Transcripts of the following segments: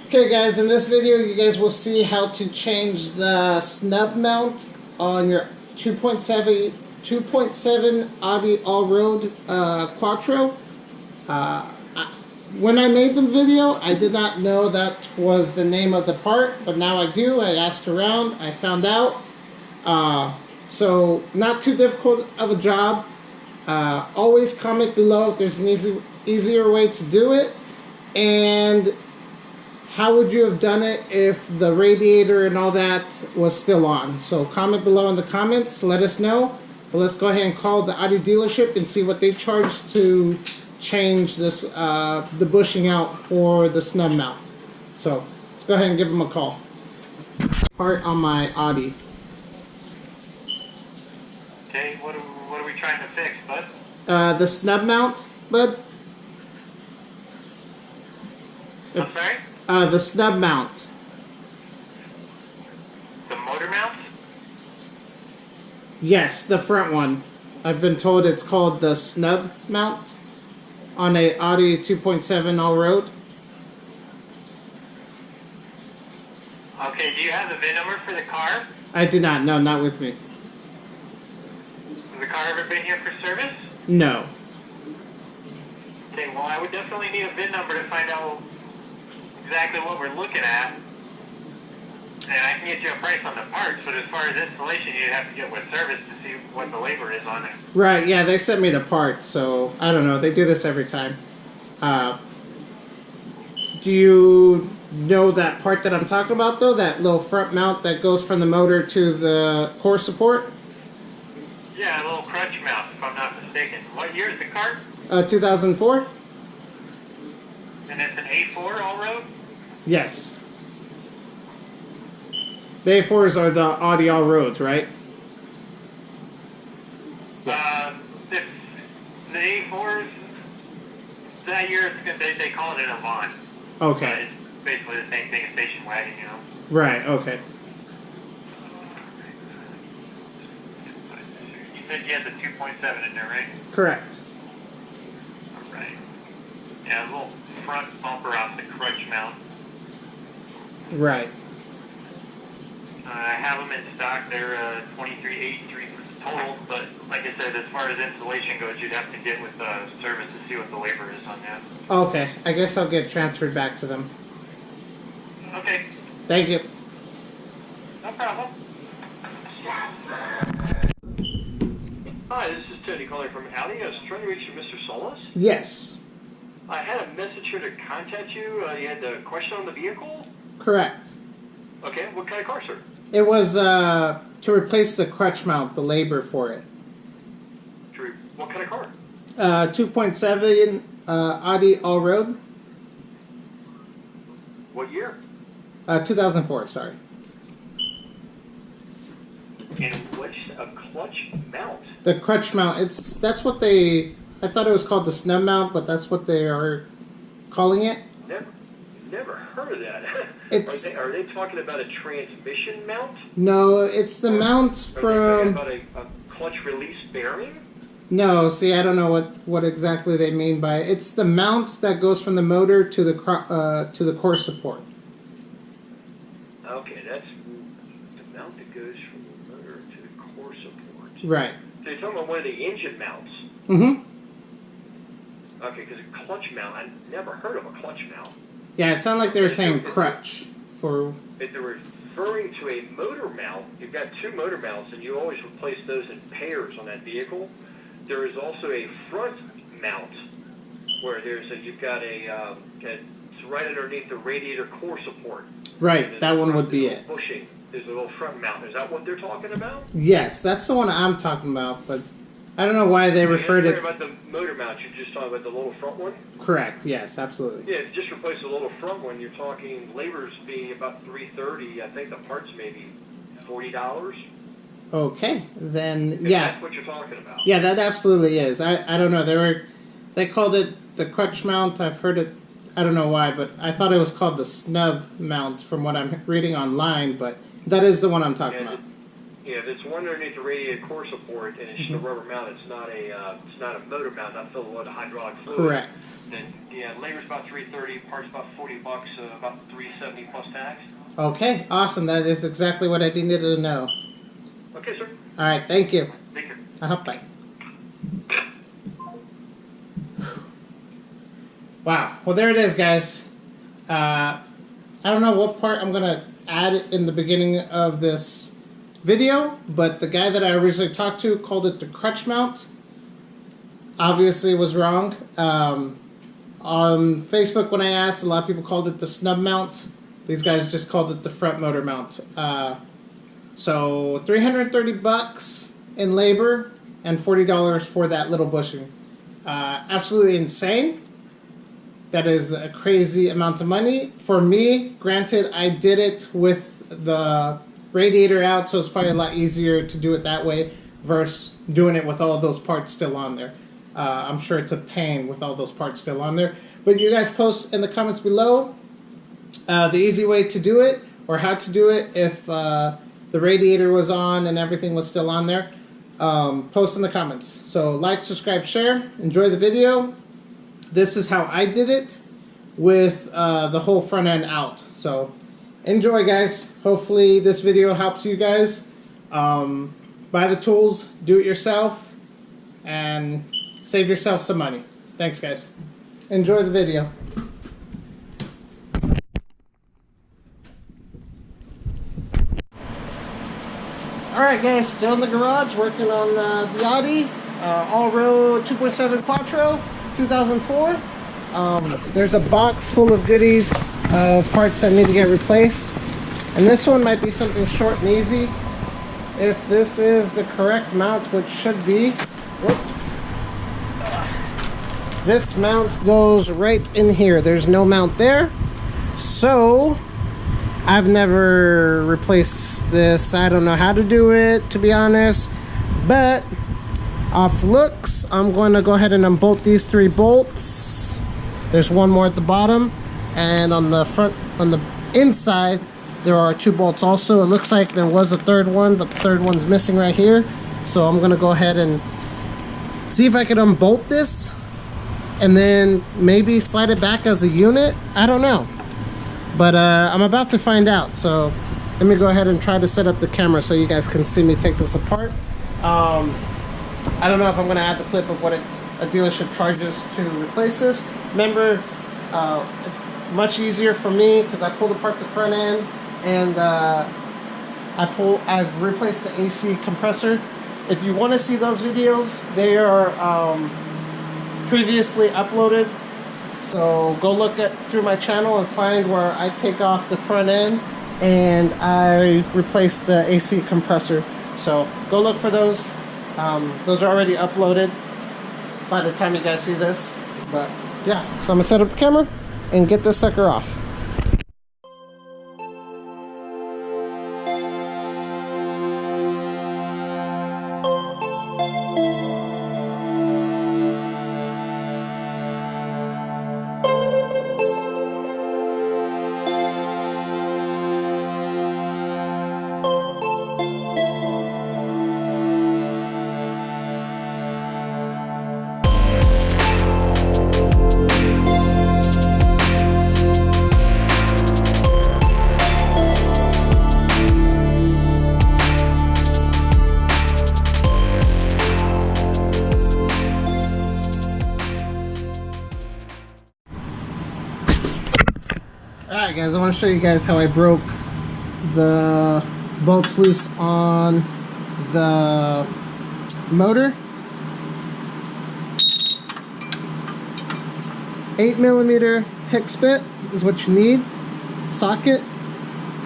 Okay guys, in this video you guys will see how to change the snub mount on your 2.7 Audi Allroad Quattro. When I made the video, I did not know that was the name of the part, but now I do. I asked around, I found out. So not too difficult of a job. Always comment below if there's an easier way to do it. And how would you have done it if the radiator and all that was still on? So comment below in the comments, let us know. But let's go ahead and call the Audi dealership and see what they charge to change this the bushing out for the snub mount. So let's go ahead and give them a call. Part on my Audi. Okay, what are we trying to fix, bud? The snub mount, bud. I'm sorry? The snub mount. The motor mount? Yes, the front one. I've been told it's called the snub mount on a Audi 2.7 Allroad. Okay, do you have the VIN number for the car? I do not. No, not with me. Has the car ever been here for service? No. Okay, well I would definitely need a VIN number to find out exactly what we're looking at. And I can get you a price on the parts, but as far as installation, you'd have to get with service to see what the labor is on it. Right, yeah, they sent me the part, so I don't know. They do this every time. Do you know that part that I'm talking about, though? That little front mount that goes from the motor to the core support? Yeah, a little crutch mount, if I'm not mistaken. What year is the car? 2004? And it's an A4 Allroad? Yes. The A4s are the Audi Allroads, right? The A4s, that year, they call it an Avant. Okay. But it's basically the same thing as station wagon, you know? Right, okay. You said you had the 2.7 in there, right? Correct. Alright. Yeah, a little front bumper off the crutch mount. Right. I have them in stock. They're $23.83 total, but like I said, as far as installation goes, you'd have to get with service to see what the labor is on that. Okay, I guess I'll get transferred back to them. Okay. Thank you. No problem. Hi, this is Tony calling from Audi. I was trying to reach you, Mr. Solis. Yes. I had a message here to contact you. You had a question on the vehicle? Correct. Okay, what kind of car, sir? It was to replace the crutch mount, the labor for it. What kind of car? 2.7 Audi Allroad. What year? 2004, sorry. And what's a clutch mount? The crutch mount, that's what they, I thought it was called the snub mount, but that's what they are calling it. Never heard of that. It's, are they talking about a transmission mount? No, it's the mount from... Are they talking about a clutch release bearing? No, see, I don't know what exactly they mean by it. It's the mount that goes from the motor to the core support. Okay, that's the mount that goes from the motor to the core support. Right. So you're talking about one of the engine mounts? Mm-hmm. Okay, because a clutch mount, I never heard of a clutch mount. Yeah, it sounded like they were saying crutch for... If they're referring to a motor mount, you've got two motor mounts, and you always replace those in pairs on that vehicle. There is also a front mount where you've got it's right underneath the radiator core support. Right, that one would be it. Bushing. There's a little front mount. Is that what they're talking about? Yes, that's the one I'm talking about, but I don't know why they referred to... it... about the motor mount, you're just talking about the little front one? Correct, yes, absolutely. Yeah, if you just replace the little front one, you're talking labor's being about $330. I think the parts maybe $40. Okay, then If yeah. that's what you're talking about. Yeah, that absolutely is. I don't know. They called it the crutch mount. I've heard it. I don't know why, but I thought it was called the snub mount from what I'm reading online. But that is the one I'm talking about. Yeah, if it's one underneath the radiator core support and it's just a rubber mount, it's not a motor mount, not filled with hydraulic fluid. Correct. Then yeah, labor's about $330, parts about $40, about $370 plus tax. Okay, awesome. That is exactly what I needed to know. Okay, sir. All right, thank you. Thank you. Bye. Wow. Well, there it is, guys. I don't know what part I'm gonna add in the beginning of this video, but the guy that I originally talked to called it the crutch mount. Obviously was wrong. On Facebook when I asked, a lot of people called it the snub mount. These guys just called it the front motor mount. So $330 in labor and $40 for that little bushing. Absolutely insane. That is a crazy amount of money. For me, granted, I did it with the radiator out, so it's probably a lot easier to do it that way versus doing it with all those parts still on there. I'm sure it's a pain with all those parts still on there. But you guys post in the comments below the easy way to do it or how to do it if the radiator was on and everything was still on there. Post in the comments. So like, subscribe, share. Enjoy the video. This is how I did it with the whole front end out. So enjoy, guys. Hopefully this video helps you guys. Buy the tools, do it yourself, and save yourself some money. Thanks, guys. Enjoy the video. Alright, guys, still in the garage working on the Audi Allroad 2.7 Quattro 2004. There's a box full of goodies of parts that need to get replaced, and this one might be something short and easy if this is the correct mount, which should be. Whoop. This mount goes right in here. There's no mount there, so I've never replaced this. I don't know how to do it, to be honest, but off looks, I'm going to go ahead and unbolt these 3 bolts. There's one more at the bottom, and on the front, on the inside, there are 2 bolts also. It looks like there was a 3rd one, but the 3rd one's missing right here. So I'm going to go ahead and see if I can unbolt this and then maybe slide it back as a unit. I don't know, but I'm about to find out. So let me go ahead and try to set up the camera so you guys can see me take this apart. I don't know if I'm going to add the clip of what a dealership charges to replace this. Remember, it's much easier for me because I pulled apart the front end and I've replaced the AC compressor. If you want to see those videos, they are previously uploaded. So go look through my channel and find where I take off the front end and I replace the AC compressor. So go look for those. Those are already uploaded by the time you guys see this. But yeah, so I'm gonna set up the camera and get this sucker off. Alright guys, I want to show you guys how I broke the bolts loose on the motor. 8mm hex bit is what you need, socket,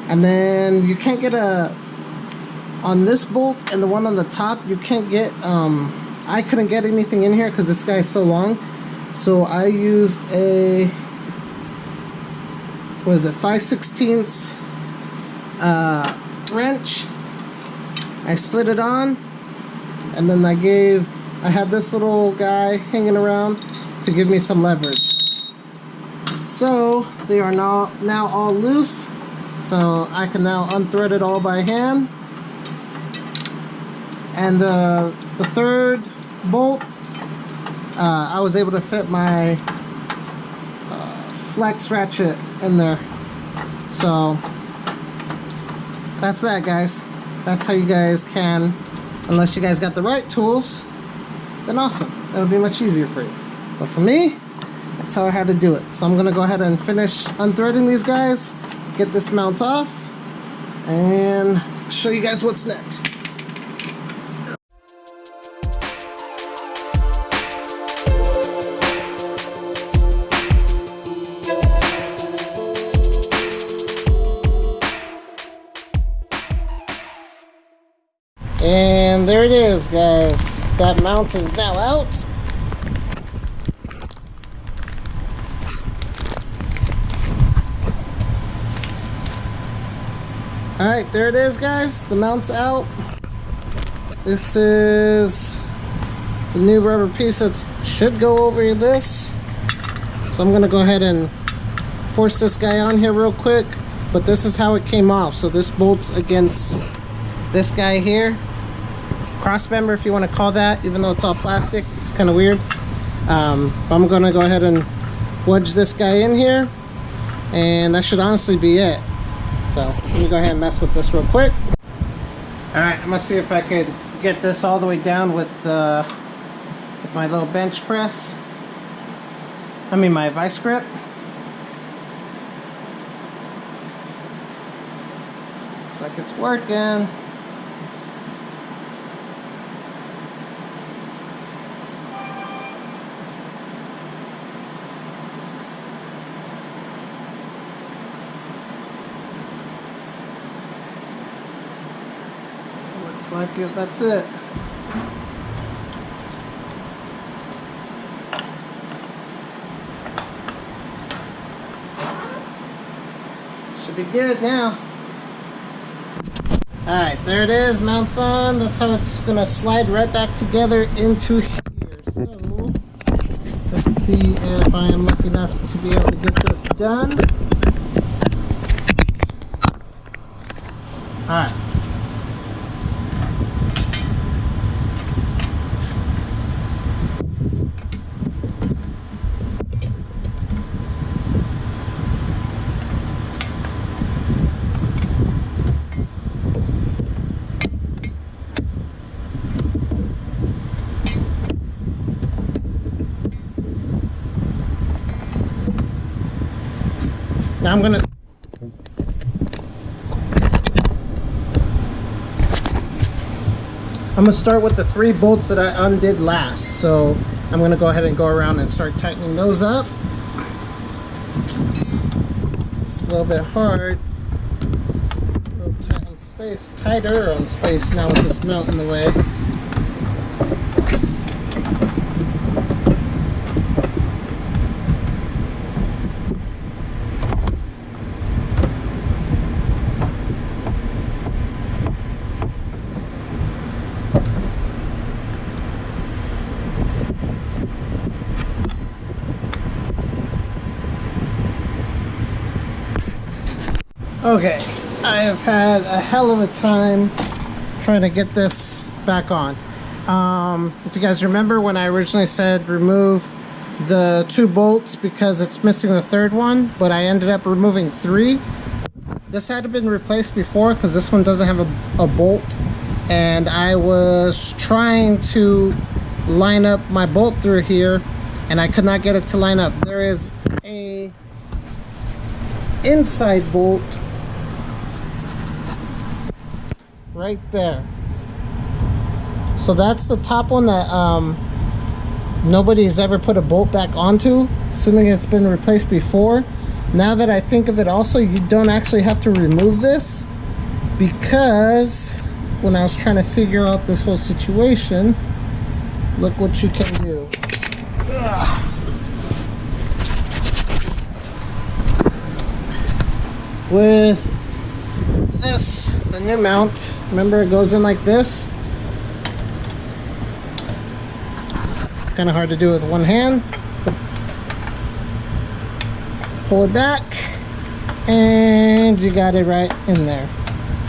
and then you can't get on this bolt and the one on the top, you can't get, I couldn't get anything in here because this guy is so long, so I used a, what is it, 5/16 wrench, I slid it on, and then I had this little guy hanging around to give me some leverage. So they are now all loose, so I can now unthread it all by hand. And the third bolt, I was able to fit my flex ratchet in there. So that's that, guys. That's how you guys can, unless you guys got the right tools, then awesome. It'll be much easier for you. But for me, that's how I had to do it. So I'm gonna go ahead and finish unthreading these guys, get this mount off, and show you guys what's next. And there it is, guys. That mount is now out. Alright, there it is, guys. The mount's out. This is the new rubber piece that should go over this. So I'm going to go ahead and force this guy on here real quick. But this is how it came off. So this bolts against this guy here. Cross member, if you want to call that, even though it's all plastic. It's kind of weird. But I'm going to go ahead and wedge this guy in here. And that should honestly be it. So let me go ahead and mess with this real quick. Alright, I'm going to see if I could get this all the way down with my little bench press. My vice grip. Looks like it's working. Looks like it, that's it. Should be good now. Alright, there it is, mounts on. That's how it's gonna slide right back together into here. So, let's see if I am lucky enough to be able to get this done. Alright. Now I'm gonna start with the 3 bolts that I undid last. So I'm gonna go ahead and go around and start tightening those up. It's a little bit hard. A little tight on space, tighter on space now with this mount in the way. Okay, I have had a hell of a time trying to get this back on. If you guys remember when I originally said remove the 2 bolts because it's missing the 3rd one, but I ended up removing 3. This had been replaced before because this one doesn't have a bolt, and I was trying to line up my bolt through here and I could not get it to line up. There is a inside bolt right there. So that's the top one that nobody's ever put a bolt back onto, assuming it's been replaced before. Now that I think of it also, you don't actually have to remove this, because when I was trying to figure out this whole situation, look what you can do. Ugh. With this, the new mount. Remember, it goes in like this. It's kind of hard to do with one hand. Pull it back, and you got it right in there.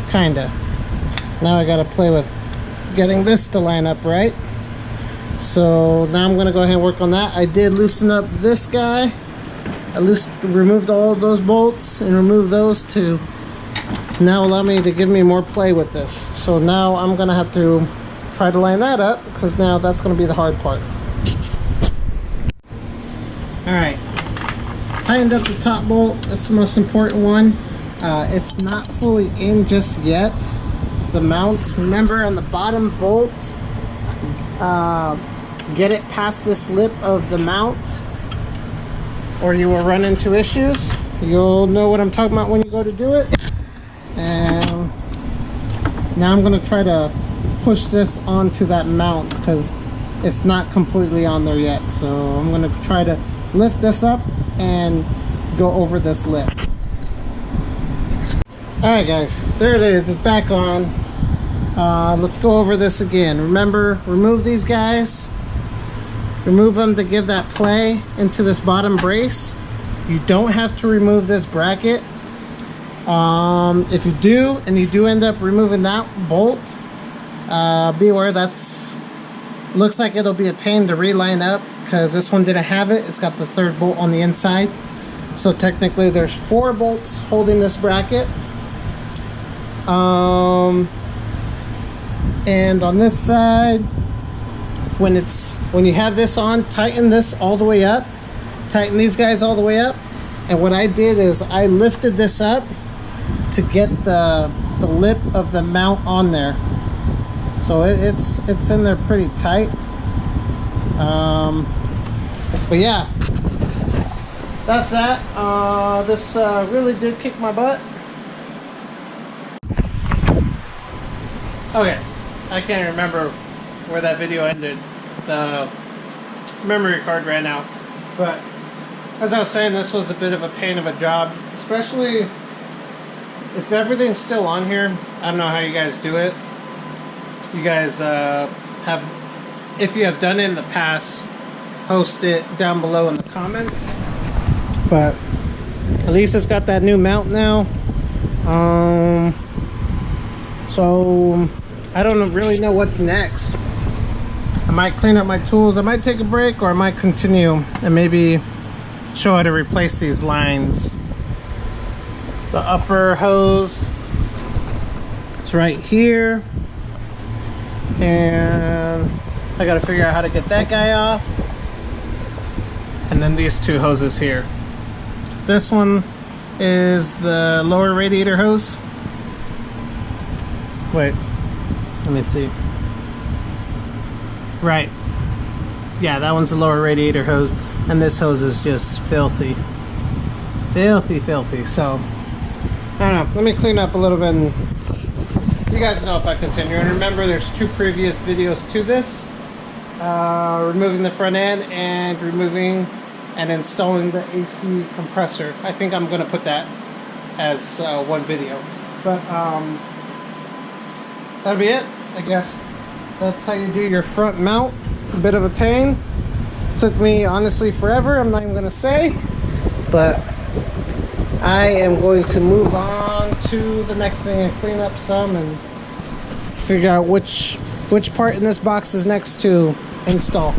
Kinda. Now I gotta play with getting this to line up right. So now I'm gonna go ahead and work on that. I did loosen up this guy. I removed all of those bolts and removed those to now allow me to give me more play with this. So now I'm gonna have to try to line that up, because now that's gonna be the hard part. Alright, tightened up the top bolt. That's the most important one. It's not fully in just yet. The mount, remember, on the bottom bolt, get it past this lip of the mount or you will run into issues. You'll know what I'm talking about when you go to do it. And now I'm going to try to push this onto that mount because it's not completely on there yet. So I'm going to try to lift this up and go over this lip. Alright guys, there it is. It's back on. Let's go over this again. Remember, remove these guys. Remove them to give that play into this bottom brace. You don't have to remove this bracket. If you do, and you do end up removing that bolt, be aware that's looks like it'll be a pain to reline up because this one didn't have it. It's got the third bolt on the inside. So technically there's 4 bolts holding this bracket. And on this side, when you have this on, tighten this all the way up. Tighten these guys all the way up. And what I did is I lifted this up to get the lip of the mount on there. So it's in there pretty tight. But yeah, that's that. This really did kick my butt. Okay, I can't remember where that video ended. The memory card ran out. But as I was saying, this was a bit of a pain of a job, especially if everything's still on here. I don't know how you guys do it. You guys if you have done it in the past, post it down below in the comments. But at least it's got that new mount now. So I don't really know what's next. I might clean up my tools, I might take a break, or I might continue and maybe show how to replace these lines. The upper hose is right here, and I gotta figure out how to get that guy off. And then these 2 hoses here. This one is the lower radiator hose. Wait, let me see. Right. Yeah, that one's the lower radiator hose, and this hose is just filthy. Filthy, filthy. So, I don't know. Let me clean up a little bit, and you guys know if I continue. And remember, there's 2 previous videos to this. Removing the front end and removing and installing the AC compressor. I think I'm going to put that as one video. But, that'll be it, I guess. That's how you do your front mount. A bit of a pain. Took me honestly forever, I'm not even gonna say. But I am going to move on to the next thing and clean up some and figure out which part in this box is next to install.